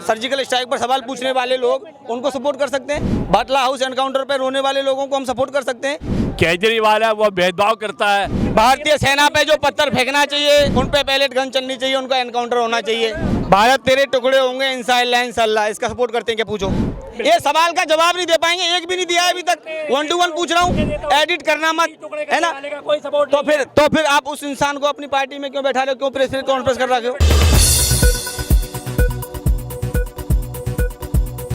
Surgical strike पर सवाल पूछने वाले लोग उनको सपोर्ट कर सकते हैं। बाटला हाउस एनकाउंटर पर रोने वाले लोगों को हम सपोर्ट कर सकते हैं। केजरीवाल है वो भेदभाव करता है। भारतीय सेना पे जो पत्थर फेंकना चाहिए, उन पे पैलेट गन चलनी चाहिए, उनका एनकाउंटर होना चाहिए। भारत तेरे टुकड़े होंगे इंशाअल्लाह इंशाअल्लाह, इसका सपोर्ट करते हैं क्या? पूछो। ये सवाल का जवाब नहीं दे पाएंगे, एक भी नहीं दिया है अभी तक। 1 to 1 पूछ रहा हूँ, एडिट करना मत, है ना? तो फिर आप उस इंसान को अपनी पार्टी में क्यों बैठा रहे हो? क्यों प्रेस कॉन्फ्रेंस कर रहे हो?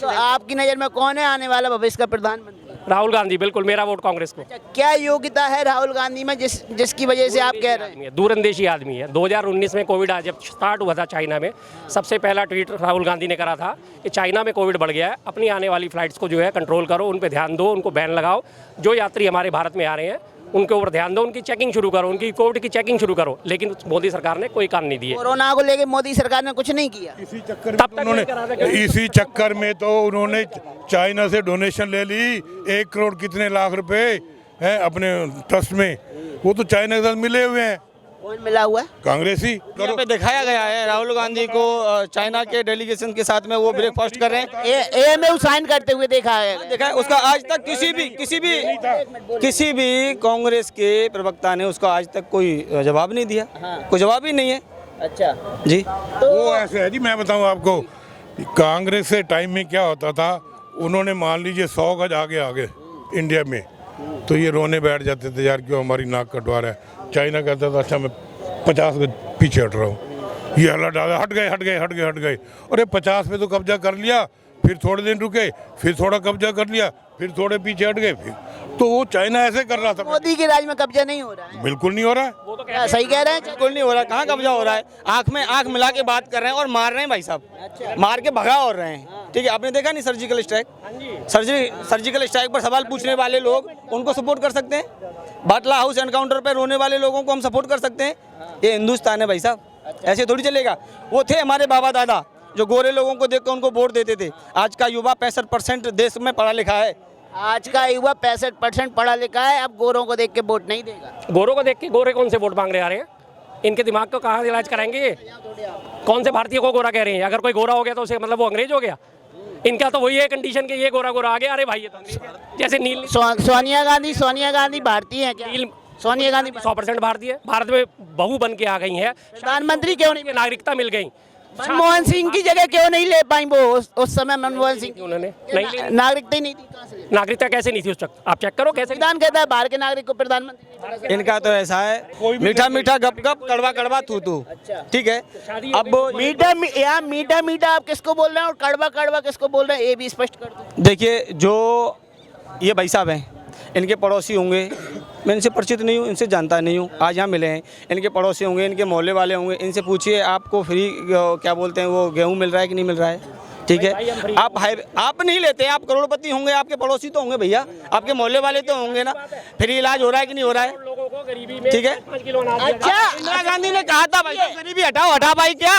तो आपकी नज़र में कौन है आने वाला भविष्य का प्रधानमंत्री? राहुल गांधी। बिल्कुल, मेरा वोट कांग्रेस को। क्या योग्यता है राहुल गांधी में जिसकी वजह से आप कह रहे हैं? दूरंदेशी आदमी है। 2019 में कोविड जब स्टार्ट हुआ था चाइना में, सबसे पहला ट्वीट राहुल गांधी ने करा था कि चाइना में कोविड बढ़ गया है, अपनी आने वाली फ्लाइट्स को जो है कंट्रोल करो, उन पर ध्यान दो, उनको बैन लगाओ। जो यात्री हमारे भारत में आ रहे हैं उनके ऊपर ध्यान दो, उनकी चेकिंग शुरू करो, उनकी कोविड की चेकिंग शुरू करो। लेकिन मोदी सरकार ने कोई काम नहीं दिए। कोरोना को लेकर मोदी सरकार ने कुछ नहीं किया। इसी चक्कर में तो उन्होंने चाइना से डोनेशन ले ली 1 करोड़ कितने लाख रुपए हैं अपने ट्रस्ट में। वो तो चाइना के साथ मिले हुए हैं। कौन मिला हुआ है? कांग्रेसी। यहाँ पे दिखाया गया है राहुल गांधी को चाइना के डेलीगेशन के साथ में वो ब्रेकफास्ट कर रहे हैं। एएमयू साइन करते हुए देखा है। देखा है उसका आज तक किसी भी कांग्रेस के प्रवक्ता ने उसका आज तक कोई जवाब नहीं दिया। कोई जवाब ही नहीं है। अच्छा जी, वो ऐसे है जी, मैं बताऊं आपको, कांग्रेस से टाइम में क्या होता था, उन्होंने मान लीजिए 100 गज आगे इंडिया में, तो ये रोने बैठ जाते थे, यार क्यों हमारी नाक कटवा रहा है। चाइना कहता था अच्छा मैं 50 गज पीछे हट रहा हूँ, ये हल्ला डाला, हट गए। अरे 50 पे तो कब्जा कर लिया, फिर थोड़े दिन रुके, फिर थोड़ा कब्जा कर लिया, फिर थोड़े पीछे हट गए। फिर तो वो चाइना ऐसे कर रहा था। मोदी के राज में कब्जा नहीं हो रहा है। बिल्कुल नहीं हो रहा है। वो तो क्या सही कह रहे हैं? बिल्कुल नहीं हो रहा। कहाँ कब्जा हो रहा है? आंख में आंख मिला के बात कर रहे हैं और मार रहे हैं भाई साहब। मार के भगा और रहे हैं। ठीक है, आपने देखा नहीं सर्जिकल स्ट्राइक? सर्जिकल स्ट्राइक पर सवाल पूछने वाले लोग उनको सपोर्ट कर सकते हैं। बाटला हाउस एनकाउंटर पर रोने वाले लोगों को हम सपोर्ट कर सकते हैं। ये हिंदुस्तान है भाई साहब, ऐसे थोड़ी चलेगा। वो थे हमारे बाबा दादा जो गोरे लोगों को देख कर उनको वोट देते थे। आज का युवा 65% देश में पढ़ा लिखा है। आज का युवा 65% पढ़ा लिखा है, अब गोरों को देख के वोट नहीं देगा। गोरों को देख के गोरे कौन से वोट मांग रहे आ रहे हैं? इनके दिमाग को कहाँ इलाज कराएंगे? कौन से भारतीय को गोरा कह रहे हैं? अगर कोई गोरा हो गया तो उसे मतलब वो अंग्रेज हो गया? इनका तो वही है कंडीशन कि ये गोरा आ गया, अरे भाई ये तो जैसे नील। सोनिया गांधी भारतीय है क्या? सोनिया गांधी 100% भारतीय है। भारत में बहू बन के आ गई है, प्रधानमंत्री क्यों नहीं? नागरिकता मिल गई। मनमोहन सिंह की जगह क्यों नहीं ले पाई वो? उस समय मनमोहन सिंह उन्होंने नहीं, नागरिकता ही नहीं थी। कहाँ से? नागरिकता कैसे नहीं थी उस वक्त? आप चेक करो कैसे। संविधान कहता है बाहर के नागरिक को प्रधानमंत्री। इनका तो ऐसा है, मीठा गप कड़वा थू। ठीक है, अब मीठा आप किसको बोल रहे हैं और कड़वा किसको बोल रहे हैं, ये भी स्पष्ट कर दो। देखिए, जो ये भाई साहब हैं, इनके पड़ोसी होंगे, मैं इनसे परिचित नहीं हूँ, इनसे जानता नहीं हूँ, आज यहाँ मिले हैं। इनके पड़ोसी होंगे, इनके मोहल्ले वाले होंगे, इनसे पूछिए आपको फ्री क्या बोलते हैं वो गेहूँ मिल रहा है कि नहीं मिल रहा है? ठीक है, आप नहीं लेते, आप करोड़पति होंगे, आपके पड़ोसी तो होंगे भैया, आपके मोहल्ले वाले तो होंगे ना। फ्री इलाज हो रहा है कि नहीं हो रहा है? ठीक है। अच्छा, इंदिरा गांधी ने कहा था भाई गरीबी हटा पाई क्या?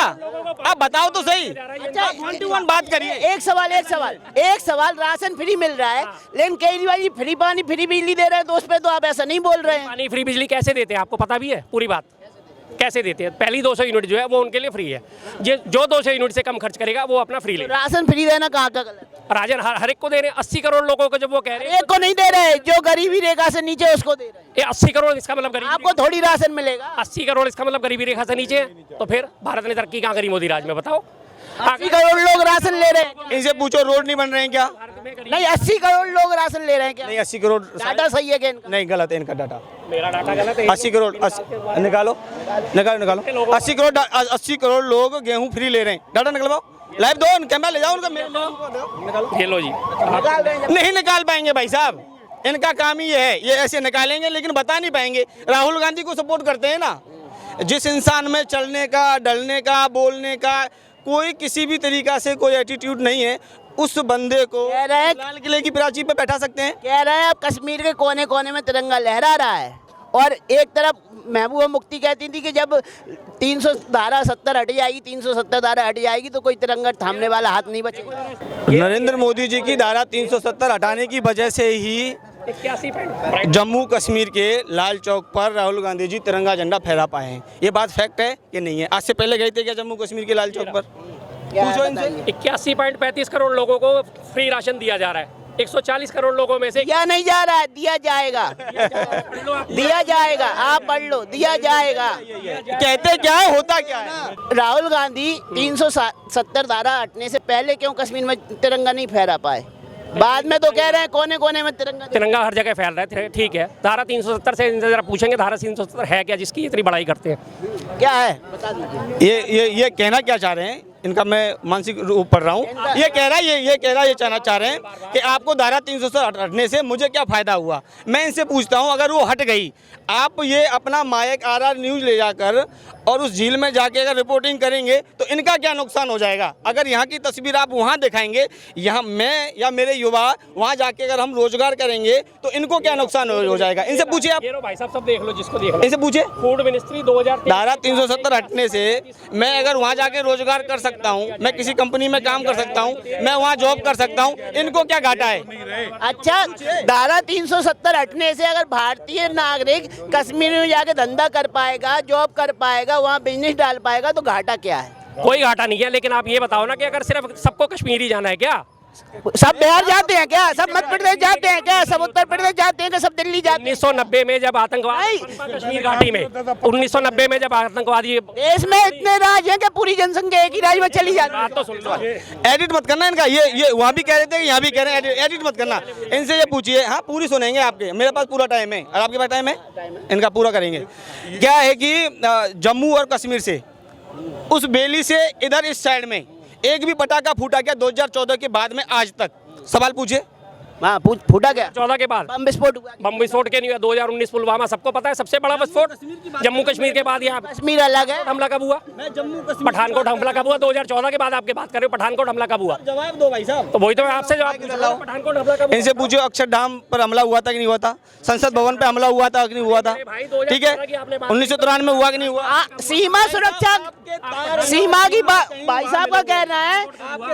आप बताओ तो सही। अच्छा, 1 to 1 बात करिए। एक सवाल राशन फ्री मिल रहा है, लेकिन केजरीवाल जी फ्री पानी फ्री बिजली दे रहे हैं, तो उस पर तो आप ऐसा नहीं बोल रहे हैं। पानी फ्री बिजली कैसे देते हैं आपको पता भी है? पूरी बात कैसे देते हैं? पहली 200 यूनिट जो है वो उनके लिए फ्री है। जो 200 यूनिट से कम खर्च करेगा वो अपना फ्री ले। राशन फ्री देना कहाँ का गलत? राजन हर एक को दे रहे हैं। 80 करोड़ लोगों को जब वो कह रहे हैं, एक को नहीं दे रहे, जो गरीबी रेखा से नीचे उसको दे रहे हैं। ये 80 करोड़ इसका मतलब गरीबी, आपको थोड़ी राशन मिलेगा। 80 करोड़ इसका मतलब गरीबी रेखा से नीचे है। तो फिर भारत ने तरक्की कहाँ करी मोदी राज में? बताओ। 80 करोड़ लोग राशन ले रहे हैं। इनसे पूछो रोड नहीं बन रहे हैं क्या? नहीं, 80 करोड़ लोग राशन ले रहे हैं क्या? नहीं, 80 करोड़ डाटा सही है क्या इनका? नहीं, गलत है इनका डाटा। मेरा डाटा गलत है। 80 करोड़ निकालो 80 करोड़ लोग गेहूं फ्री ले रहे हैं। डाटा निकलवाओ, लाइव दो, कैमरा ले जाओ उनका, निकालो। ये लो जी। नहीं निकाल पाएंगे भाई साहब, इनका काम ही ये है, ये ऐसे निकालेंगे लेकिन बता नहीं पाएंगे। राहुल गांधी को सपोर्ट करते हैं ना। जिस इंसान में चलने का, डलने का, बोलने का कोई किसी भी तरीका से कोई एटीट्यूड नहीं है, उस बंदे को लाल किले की प्राचीर पे बैठा सकते हैं। कह रहे हैं अब कश्मीर के कोने कोने में तिरंगा लहरा रहा है, और एक तरफ महबूबा मुफ्ती कहती थी कि जब 370 हट जाएगी, 370 धारा हट जाएगी तो कोई तिरंगा थामने वाला हाथ नहीं बचेगा। नरेंद्र मोदी जी की धारा 370 हटाने की वजह से ही जम्मू कश्मीर के लाल चौक पर राहुल गांधी जी तिरंगा झंडा फहरा पाए हैं। ये बात फैक्ट है कि नहीं है? आज से पहले गए थे क्या जम्मू कश्मीर के लाल चौक पर? क्या है पूछो इनसे। बताइए। 81.35 करोड़ लोगों को फ्री राशन दिया जा रहा है। 140 करोड़ लोगों में से दिया नहीं जा रहा है, दिया जाएगा, दिया जाएगा, आप पढ़ लो, दिया जाएगा। कहते क्या है, होता क्या है? राहुल गांधी 370 धारा हटने से पहले क्यों कश्मीर में तिरंगा नहीं फहरा पाए? बाद में तो कह रहे हैं कोने कोने में तिरंगा। तिरंगा हर जगह फैल रहा है, ठीक है। धारा 370 से इनसे जरा पूछेंगे, धारा 370 है क्या जिसकी इतनी बड़ाई करते हैं? क्या है बता दीजिए। ये कहना क्या चाह रहे हैं, इनका मैं मानसिक रूप पढ़ रहा हूँ। ये कह रहा है, ये कहना चाह रहे हैं कि आपको धारा 370 हटने से मुझे क्या फ़ायदा हुआ। मैं इनसे पूछता हूँ, अगर वो हट गई, आप ये अपना मायक RR न्यूज़ ले जाकर और उस झील में जाके अगर रिपोर्टिंग करेंगे तो इनका क्या नुकसान हो जाएगा? अगर यहाँ की तस्वीर आप वहाँ दिखाएंगे, यहाँ मैं या मेरे युवा वहाँ जाके अगर हम रोजगार करेंगे तो इनको क्या नुकसान हो जाएगा? इनसे पूछिए आप, ये लो भाई साहब, सब देख लो जिसको देखना। इनसे पूछिए। फूड मिनिस्ट्री 2023 धारा 370 हटने से मैं अगर वहाँ जाके रोजगार कर सकता हूँ, मैं किसी कंपनी में काम कर सकता हूँ, मैं वहाँ जॉब कर सकता हूँ, इनको क्या घाटा है? अच्छा, धारा 370 हटने से अगर भारतीय नागरिक कश्मीर में जाके धंधा कर पाएगा, जॉब कर पाएगा, वहाँ बिजनेस डाल पाएगा, तो घाटा क्या है? कोई घाटा नहीं है, लेकिन आप ये बताओ ना कि अगर सिर्फ सबको कश्मीरी जाना है क्या? सब बिहार जाते हैं क्या? सब मध्य प्रदेश जाते हैं क्या? सब उत्तर प्रदेश जाते हैं क्या? सब दिल्ली जाते हैं? 1990 में जब आतंकवादी कश्मीर घाटी में 1990 में जब आतंकवादी, देश में इतने राज्य हैं कि पूरी जनसंख्या एक ही राज्य में चली जाती है। बात तो सुन लो। एडिट मत करना इनका, ये वहाँ भी कह रहे थे, यहाँ भी कह रहे हैं, एडिट मत करना। इनसे ये पूछिए, हाँ पूरी सुनेंगे आपके, मेरे पास पूरा टाइम है और आपके पास टाइम है, इनका पूरा करेंगे। क्या है कि जम्मू और कश्मीर से उस बेली से इधर इस साइड में एक भी पटाखा फूटा क्या 2014 के बाद में आज तक? सवाल पूछिए। हाँ, फूटा क्या? 14 के बाद बम विस्फोट हुआ। बम विस्फोट के नहीं हुआ। 2019 पुलवामा सबको पता है, सबसे बड़ा विस्फोट जम्मू कश्मीर के बाद। यहाँ कश्मीर अलग है। हमला कब हुआ? पठानकोट हमला कब हुआ? 2014 के बाद आपके बात कर रहे हो। पठानकोट हमला कब हुआ? जवाब दो भाई साहब। तो वही तो मैं आपसे जवाब पूछ रहा हूँ। पठानकोट हमला कब हुआ? इनसे पूछो अक्षरधाम पर हमला हुआ था कि नहीं हुआ था? संसद भवन पे हमला हुआ था कि नहीं हुआ था? ठीक है, 1993 में हुआ कि नहीं हुआ? सीमा सुरक्षा, सीमा की भाई साहब का कहना है,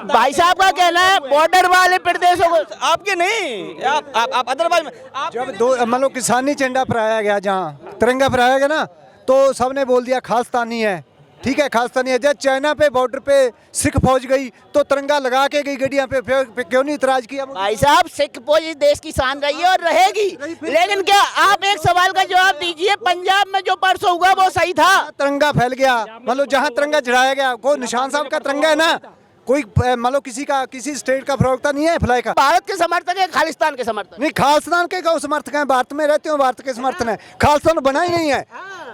भाई साहब का कहना है बॉर्डर वाले प्रदेशों को। आपके नहीं, आप अदरवाइज में जब दो मान लो किसानी झंडा फहराया गया, जहाँ तिरंगा फहराया गया ना, तो सबने बोल दिया खालिस्तानी है। ठीक है, खालिस्तानी है। जब चाइना पे बॉर्डर पे सिख फौज गई तो तिरंगा लगा के गई गड्डियां पे, क्यों नहीं इतराज किया? भाई साहब, सिख फौज इस देश की शान रही है और रहेगी, लेकिन क्या आप एक सवाल का जवाब दीजिए, पंजाब में जो परसों हुआ वो सही था? तिरंगा फैल गया, मान लो जहाँ तिरंगा चढ़ाया गया, कोई निशान साहब का तिरंगा है ना, कोई मान लो किसी स्टेट का प्रवक्ता नहीं है फ्लाई का। भारत के समर्थक है, खालिस्तान के समर्थक? नहीं, खालिस्तान के कौ समर्थक हैं? भारत में रहते हो, भारत के समर्थन है। खालिस्तान बना ही नहीं है,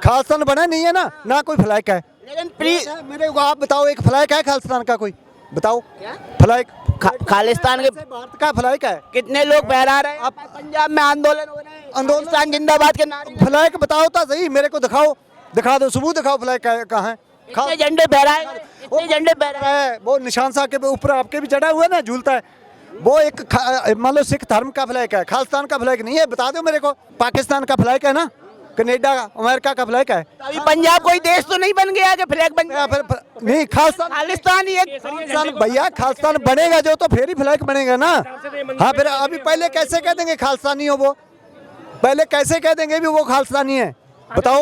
खालिस्तान बना नहीं है ना कोई फ्लाई का है। लेकिन मेरे को आप बताओ, एक फ्लाई का है खालिस्तान का? कोई बताओ फ्लाई खालिस्तान के भारत का फ्लाई का है? कितने लोग फहरा रहे हैं? अब पंजाब में आंदोलन हो रहे हैं, खालिस्तान जिंदाबाद के नारे। फ्लाई का बताओ तो सही, मेरे को दिखा दो सबूत दिखाओ, फ्लाई कहाँ है? कितने झंडे फहराए? कितने झंडे फहराए? है वो निशान साहब के ऊपर आपके भी चढ़ा हुआ है ना, झूलता है वो। एक मान लो सिख धर्म का फ्लैग है, खालिस्तान का फ्लैग नहीं है। बता दो मेरे को, पाकिस्तान का फ्लैग है ना, कनाडा का, अमेरिका का फ्लैग है। अभी पंजाब कोई देश तो नहीं बन गया कि फ्लैग बन गया? फिर नहीं, खालिस्तान ही खालिस्तान भैया, खालिस्तान बनेगा जो तो फिर ही फ्लैग बनेगा ना। हाँ, फिर अभी पहले कैसे कह देंगे खालिस्तानी हो? वो पहले कैसे कह देंगे भी वो खालिस्तानी है? बताओ।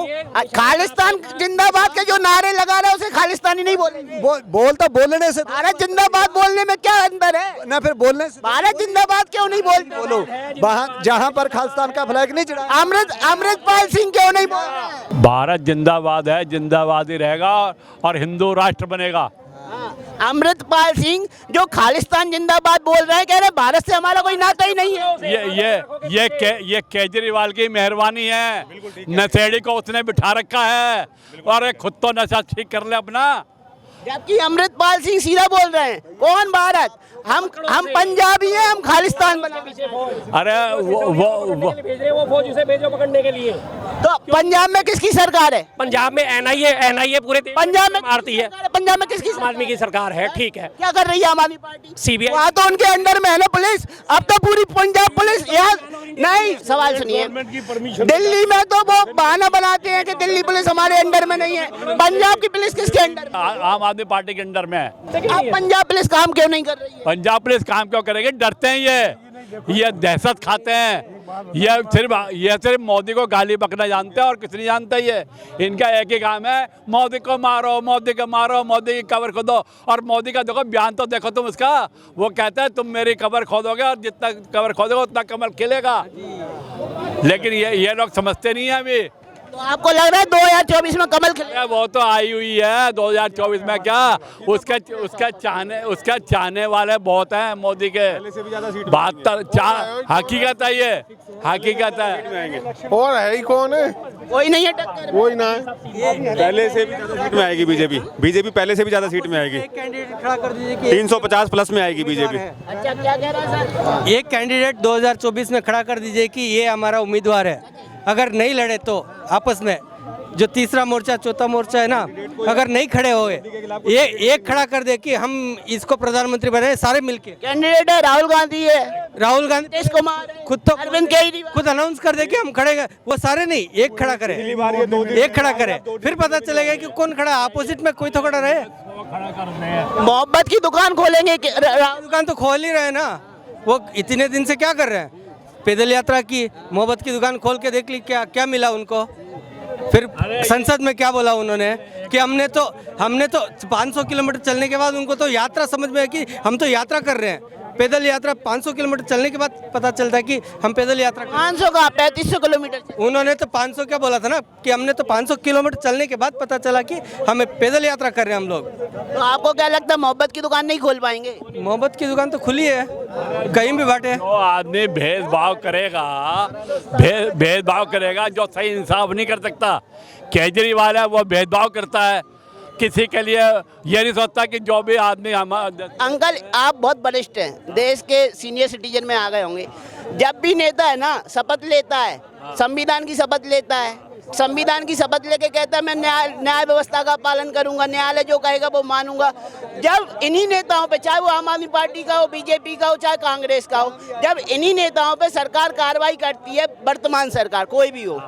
खालिस्तान जिंदाबाद के जो नारे लगा रहे हैं उसे खालिस्तानी नहीं बोलेंगे? बोल तो बोलने से, भारत जिंदाबाद बोलने में क्या अंतर है? ना फिर बोलने से भारत जिंदाबाद क्यों नहीं बोलो। वहाँ जहाँ पर खालिस्तान का फ्लैग नहीं चढ़ा, अमृतपाल सिंह क्यों नहीं बोल? भारत जिंदाबाद है, जिंदाबाद ही रहेगा और हिंदू राष्ट्र बनेगा। अमृतपाल सिंह जो खालिस्तान जिंदाबाद बोल रहे हैं, कह रहे भारत से हमारा कोई नाता ही नहीं है। ये केजरीवाल की मेहरबानी है, नशेड़ी को उसने बिठा रखा है और खुद तो नशा ठीक कर ले अपना। जबकि अमृतपाल सिंह सीधा बोल रहे हैं, कौन भारत? हम पंजाबी हैं, हम खालिस्तान बने। अरे वो भेज रहे वो फौज, उसे भेजो पकड़ने के लिए। तो पंजाब में किसकी सरकार है? पंजाब में एनआईए पूरे पंजाब में मारती है। पंजाब में किसकी आम आदमी की सरकार है, ठीक है। क्या कर रही है आम आदमी पार्टी? सीबीआई वहाँ तो उनके अंडर में है ना पुलिस। अब तो पूरी पंजाब पुलिस यहाँ नहीं। सवाल सुनिए, दिल्ली में तो वो बहाना बनाते हैं कि दिल्ली पुलिस हमारे अंडर में नहीं है। पंजाब की पुलिस किसके अंडर में? आम आदमी पार्टी के अंडर में है। अब पंजाब पुलिस काम क्यों नहीं कर रही है? पंजाब पुलिस काम क्यों करेगी? डरते हैं ये दहशत खाते हैं। ये सिर्फ मोदी को गाली बकना जानते हैं और कुछ नहीं जानते। ये इनका एक ही काम है, मोदी को मारो, मोदी को मारो, मोदी की कब्र खोदो। और मोदी का देखो बयान तो देखो तुम उसका, वो कहता है तुम मेरी कब्र खोदोगे और जितना कब्र खोदोगे उतना कमल खिलेगा। लेकिन ये लोग समझते नहीं है अभी। तो आपको लग रहा है 2024 में कमल खिलेगा? वो तो आई हुई है 2024 में, क्या उसका चाहने वाले बहुत हैं मोदी के। 72 हकीकत है, ये हकीकत है। और है ही कौन है? कोई नहीं है टक्कर। कोई ना है। पहले से भी ज़्यादा सीट में आएगी बीजेपी पहले से भी ज़्यादा सीट में आएगी। कैंडिडेट खड़ा कर दीजिए कि 350 प्लस में आएगी बीजेपी। अच्छा, क्या कह रहा है सर? एक कैंडिडेट 2024 में खड़ा कर दीजिए कि ये हमारा उम्मीदवार है। अगर नहीं लड़े तो आपस में जो तीसरा मोर्चा चौथा मोर्चा है ना, अगर नहीं खड़े हुए, ये एक खड़ा कर दे कि हम इसको प्रधानमंत्री बनाए सारे मिलके। कैंडिडेट है राहुल गांधी है, राहुल गांधी नीतीश कुमार है, खुद तो अरविंद केजरीवाल। खुद अनाउंस कर दे कि हम खड़े, वो सारे नहीं, एक खड़ा करे, एक खड़ा करे, फिर पता चलेगा कि कौन खड़ा है। अपोजिट में कोई तो खड़ा रहे। मोहब्बत की दुकान खोलेंगे राहुल। दुकान तो खोल ही रहे हैं ना, वो इतने दिन से क्या कर रहे हैं? पैदल यात्रा की, मोहब्बत की दुकान खोल के देख ली, क्या क्या मिला उनको? फिर संसद में क्या बोला उन्होंने कि हमने तो 500 किलोमीटर चलने के बाद उनको तो यात्रा समझ में है कि हम तो यात्रा कर रहे हैं। पैदल यात्रा 500 किलोमीटर चलने के बाद पता चलता है कि हम पैदल यात्रा 500 का 3500 किलोमीटर। उन्होंने तो 500 क्या बोला था ना, कि हमने तो 500 किलोमीटर चलने के बाद पता चला कि हमें पैदल यात्रा कर रहे हैं हम लोग। तो आपको क्या लगता है मोहब्बत की दुकान नहीं खोल पाएंगे? मोहब्बत की दुकान तो खुली है, कहीं भी बांटे। जो आदमी भेदभाव करेगा जो सही इंसाफ नहीं कर सकता। केजरीवाल है वो भेदभाव करता है, किसी के लिए ये नहीं सोचता कि जो भी आदमी अंकल, आप बहुत वरिष्ठ हैं, देश के सीनियर सिटीजन में आ गए होंगे। जब भी नेता है ना शपथ लेता है, संविधान की शपथ लेता है, संविधान की शपथ लेके कहता है मैं न्याय व्यवस्था का पालन करूंगा, न्यायालय जो कहेगा वो मानूंगा। जब इन्हीं नेताओं पे, चाहे वो आम आदमी पार्टी का हो, बीजेपी का हो, चाहे कांग्रेस का हो, जब इन्हीं नेताओं पे सरकार कार्रवाई करती है, वर्तमान सरकार कोई भी हो,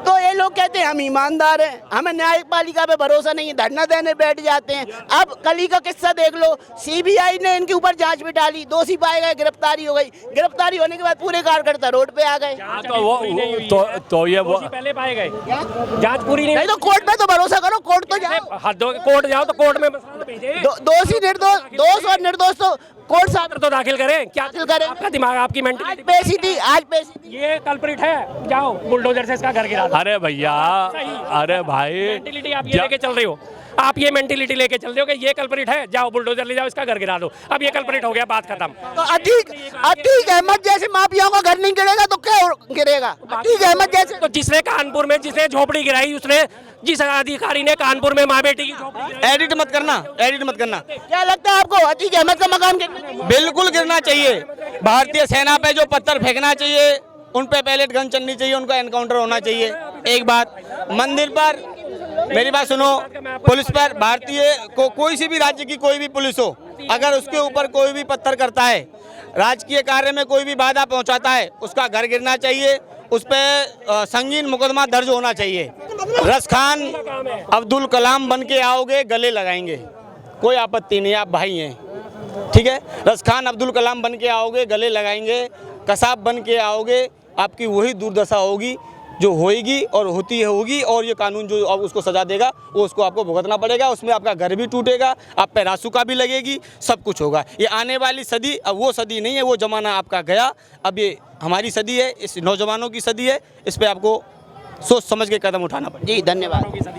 तो ये लोग कहते हैं हम ईमानदार हैं, हमें न्यायपालिका पे भरोसा नहीं है, धरना देने बैठ जाते हैं। अब कल ही का किस्सा देख लो, सीबीआई ने इनके ऊपर जांच बिठा ली, दोषी पाए गए, गिरफ्तारी हो गई। गिरफ्तारी होने के बाद पूरे कार्यकर्ता रोड पे आ गए। तो ये वो पहले पाए गए, जांच पूरी नहीं। तो कोर्ट पे तो भरोसा करो, कोर्ट तो जाओ, कोर्ट जाओ तो कोर्ट में भेजे। दोषी निर्दोष, दोष और निर्दोष तो कोर्ट साहब तो दाखिल करें, क्या दाखिल करें। आपका दिमाग, आपकी आज मेंटलिटी पेशी थी, आज पेशी थी। ये कल्प्रिट है, जाओ बुलडोजर से इसका घर गिरा दो। अरे भैया, अरे भाई, मेंटलिटी आप ये लेके चल रहे हो, आप ये मेंटलिटी लेके चल रहे हो कि ये कल्प्रिट है, जाओ बुलडोजर ले जाओ, इसका घर गिरा दो। अब ये कल्प्रिट हो गया, बात खत्म। तो अतीक अहमद जैसे माफियाओं का घर नहीं गिरेगा तो क्या गिरेगा? अतीक अहमद जैसे, तो जिसने कानपुर में झोपड़ी गिराई, उसने, जिस अधिकारी ने कानपुर में माँ बेटी की झोपड़ी गिराई। एडिट मत करना। क्या लगता है आपको अतीक अहमद का मकान गिरना चाहिए? बिल्कुल गिरना चाहिए। भारतीय सेना पे जो पत्थर फेंकना चाहिए, उन पे पैलेट गन चलनी चाहिए, उनका एनकाउंटर होना चाहिए। एक बात, मंदिर पर, मेरी बात सुनो, पुलिस पर, भारतीय को कोई सी भी राज्य की कोई भी पुलिस हो, अगर उसके ऊपर कोई भी पत्थर करता है, राजकीय कार्य में कोई भी बाधा पहुंचाता है, उसका घर गिरना चाहिए, उस पर संगीन मुकदमा दर्ज होना चाहिए। रस खान अब्दुल कलाम बन के आओगे, गले लगाएंगे, कोई आपत्ति नहीं, आप भाई हैं, ठीक है। रस खान अब्दुल कलाम बन के आओगे, गले लगाएंगे। कसाब बन के आओगे, आपकी वही दुर्दशा होगी जो होएगी और होती होगी। और ये कानून जो अब उसको सजा देगा, वो उसको आपको भुगतना पड़ेगा। उसमें आपका घर भी टूटेगा, आप पे रासुका भी लगेगी, सब कुछ होगा। ये आने वाली सदी अब वो सदी नहीं है, वो ज़माना आपका गया। अब ये हमारी सदी है, इस नौजवानों की सदी है। इस पर आपको सोच समझ के कदम उठाना पड़ेगा। जी, धन्यवाद।